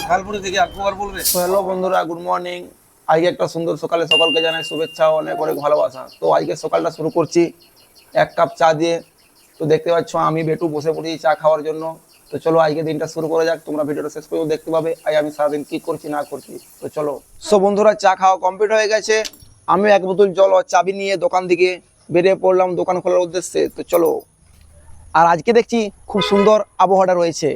ঝালপুরি থেকে একবার বলবে। হ্যালো বন্ধুরা, গুড মর্নিং। আজকে একটা সুন্দর সকালকে জানাই শুভেচ্ছা, অনেক অনেক ভালোবাসা। তো আজকে সকালটা শুরু করছি এক কাপ চা দিয়ে। তো দেখতে পাচ্ছ আমি বেটু বসে পড়েছি চা খাওয়ার জন্য। তো চলো আজকে দিনটা শুরু করা যাক। তোমরা ভিডিওটা শেষ পর্যন্ত দেখতে পাবে আজ আমি সারাদিন কি করছি না করছি। তো চলো। সো বন্ধুরা, চা খাওয়া কমপ্লিট হয়ে গেছে। আমি এক বোতল জল ও চাবি নিয়ে দোকান দিকে বেরিয়ে পড়লাম দোকান খোলার উদ্দেশ্যে। তো চলো। আর আজকে দেখছি খুব সুন্দর আবহাওয়াটা রয়েছে।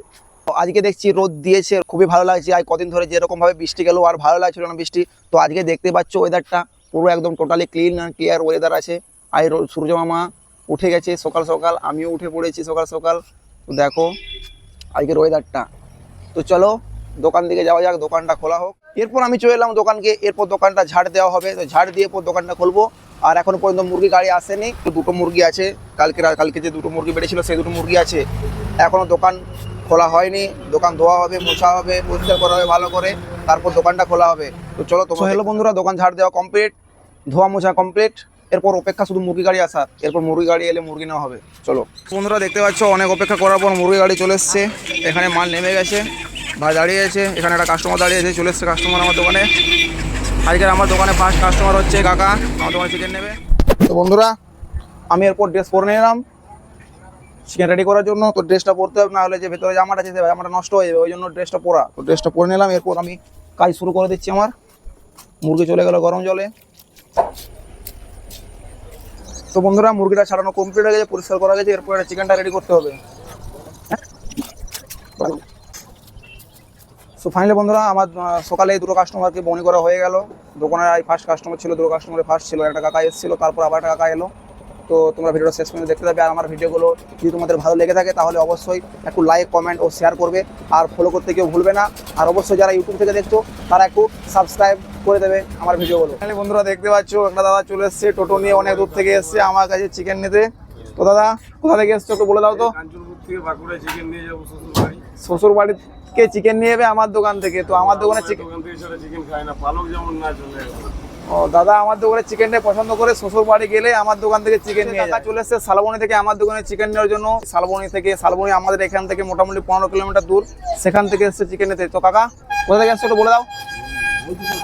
আজকে দেখছি রোদ দিয়েছে, খুবই ভালো লাগছে। আজ কদিন ধরে যেরকম ভাবে বৃষ্টি গেল আর ভালো লাগছিল না বৃষ্টি। তো আজকে দেখতে পাচ্ছ ওয়েদারটা পুরো একদম টোটালি ক্লিন আর ক্লিয়ার ওয়েদার আছে। আর সূর্য মামা উঠে গেছে সকাল সকাল, আমিও উঠে পড়েছি সকাল সকাল। তো দেখো আজকের ওয়েদারটা। তো চলো দোকান দিকে যাওয়া যাক, দোকানটা খোলা হোক। এরপর আমি চলে এলাম দোকানকে। এরপর দোকানটা ঝাড় দেওয়া হবে। তো ঝাড় দিয়ে পর দোকানটা খুলবো। আর এখনো পর্যন্ত মুরগি গাড়ি আসেনি। তো দুটো মুরগি আছে, কালকে যে দুটো মুরগি বেড়েছিল সেই দুটো মুরগি আছে। এখনো দোকান খোলা হয়নি। দোকান ধোয়া হবে, মোছা হবে, পরিষ্কার করা হবে ভালো করে, তারপর দোকানটা খোলা হবে। তো চলো তোমার হ্যালো বন্ধুরা, দোকান ঝাড় দেওয়া কমপ্লিট, ধোয়া মোছা কমপ্লিট। এরপর অপেক্ষা শুধু মুরগি গাড়ি আসার। এরপর মুরগি গাড়ি এলে মুরগি নেওয়া হবে। চলো বন্ধুরা, দেখতে পাচ্ছ অনেক অপেক্ষা করার পর মুরগি গাড়ি চলে এসছে। এখানে মাল নেমে গেছে, ভাই দাঁড়িয়ে আছে। এখানে একটা কাস্টমার দাঁড়িয়ে আছে, চলে এসছে কাস্টমার আমার দোকানে। আজকের আমার দোকানে ফার্স্ট কাস্টমার হচ্ছে কাকা, আমার দোকানে চিকেন নেবে। তো বন্ধুরা, আমি এরপর ড্রেস পরে নিলাম চিকেন রেডি করার জন্য। তো ড্রেসটা পরতে হবে, না হলে যে ভেতরে জামাটা আছে জামাটা নষ্ট হয়ে যাবে, ওই জন্য ড্রেসটা পরা। তো ড্রেসটা পরে নিলাম। এরপর আমি কাজ শুরু করে দিচ্ছি। আমার মুরগি চলে গেল গরম জলে। তো বন্ধুরা, মুরগিটা ছাড়ানো কমপ্লিট হয়ে গেছে, পরিষ্কার করা গেছে। এরপর চিকেনটা রেডি করতে হবে। সো ফাইনালি বন্ধুরা, আমার সকালে দুটো কাস্টমারকে বনি করা হয়ে গেল। দোকানের ফার্স্ট কাস্টমার ছিল, দুটো কাস্টমারের ফার্স্ট ছিল। একটা কাকা এসেছিলো, তারপর আবার একটা কাকা এলো। তো তোমরা ভিডিওটা শেষ পর্যন্ত দেখতে যাবে। আর আমার ভিডিওগুলো যদি তোমাদের ভালো লেগে থাকে তাহলে অবশ্যই একটু লাইক, কমেন্ট ও শেয়ার করবে। আর ফলো করতে কেউ ভুলবে না। আর অবশ্যই যারা ইউটিউব থেকে দেখছো তারা একটু সাবস্ক্রাইব করে দেবে আমার ভিডিওগুলো। ফাইনালি বন্ধুরা, দেখতে পাচ্ছ একটা দাদা চলে এসছে টোটো নিয়ে, অনেক দূর থেকে এসছে আমার কাছে চিকেন নিতে। তো দাদা কোথা থেকে এসছো একটু বলে দাও তো। শ্বশুর বাড়িকে চিকেন নিয়ে যাবে আমার দোকান থেকে। তো আমার দোকানে চিকেন খায় না, পালক যেমন না চলে। ও দাদা আমার দোকানে চিকেনটা পছন্দ করে, শ্বশুর বাড়ি গেলে আমার দোকান থেকে চিকেন নিয়ে যায়। চলে এসছে শালবনী থেকে আমার দোকানে চিকেন নেওয়ার জন্য। শালবনী আমাদের এখান থেকে মোটামুটি 15 কিলোমিটার দূর। সেখান থেকে এসছে চিকেন নিতে। তো কাকা কোথা থেকে এসছো একটু বলে দাও।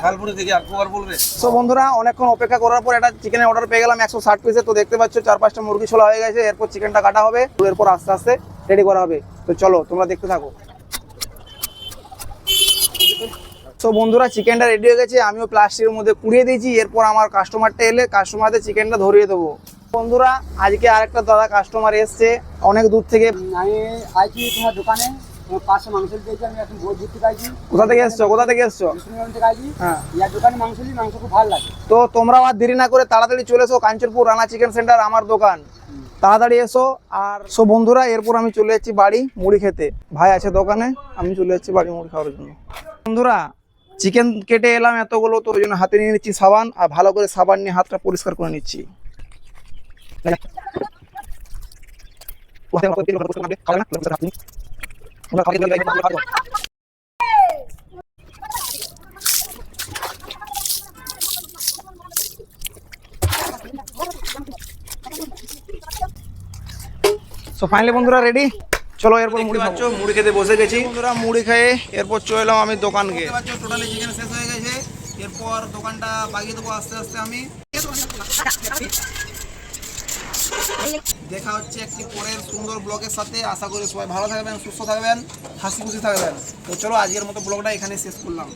ঝালপুরি থেকে একবার বলবে। তো বন্ধুরা, অনেকক্ষণ অপেক্ষা করার পর একটা চিকেনের অর্ডার পেয়ে গেলাম 160 পিসে। তো দেখতে পাচ্ছ 4-5টা মুরগি ছোলা হয়ে গেছে। এরপর চিকেনটা কাটা হবে, এরপর আস্তে আস্তে রেডি করা হবে। তো চলো তোমরা দেখতে থাকো। তো বন্ধুরা, চিকেনটা রেডি হয়ে গেছে, আমিও প্লাস্টিকের মধ্যে কুড়িয়ে দিয়েছি। এরপর আমার কাস্টমারটা এলে কাস্টমারদের চিকেনটা ধরিয়ে দেবো। বন্ধুরা, আজকে আরেকটা দাদা কাস্টমার এসছে অনেক দূর থেকে। আমি আইছি তোমার দোকানে, তোমার পাশে মাংস দিয়েছি। আমি এখন বই ঘুরতে পাইছি। কোথা থেকে এসছো? হ্যাঁ, ইয়ার দোকানে মাংস খুব ভালো লাগে। তো তোমরাও আর দেরি না করে তাড়াতাড়ি চলে এসো কাঞ্চনপুর রানা চিকেন সেন্টার, আমার দোকান। তাড়াতাড়ি এসো। আর সব বন্ধুরা, এরপর আমি চলে যাচ্ছি বাড়ি মুড়ি খেতে। ভাই আছে দোকানে, আমি চলে যাচ্ছি বাড়ি মুড়ি খাওয়ার জন্য। বন্ধুরা, চিকেন কেটে এলাম এতগুলো, তো ওই জন্য হাতে নিয়ে নিচ্ছি সাবান। আর ভালো করে সাবান নিয়ে হাতটা পরিষ্কার করে নিচ্ছি। সো ফাইনালি বন্ধুরা রেডি। চলো এরপর মুড়ি খাচ্ছ, মুড়ি খেতে বসে গেছি। বন্ধুরা মুড়ি খেয়ে এরপর চলে এলাম আমি দোকানকে। টোটালি চিকেন শেষ হয়ে গেছে। এরপর দোকানটা বাগিয়ে দেবো আস্তে আস্তে। আমি দেখা হচ্ছে একটি পরের সুন্দর ব্লগের সাথে। আশা করি সবাই ভালো থাকবেন, সুস্থ থাকবেন, হাসি খুশি থাকবেন। তো চলো আজকের মতো ব্লগটা এখানে শেষ করলাম।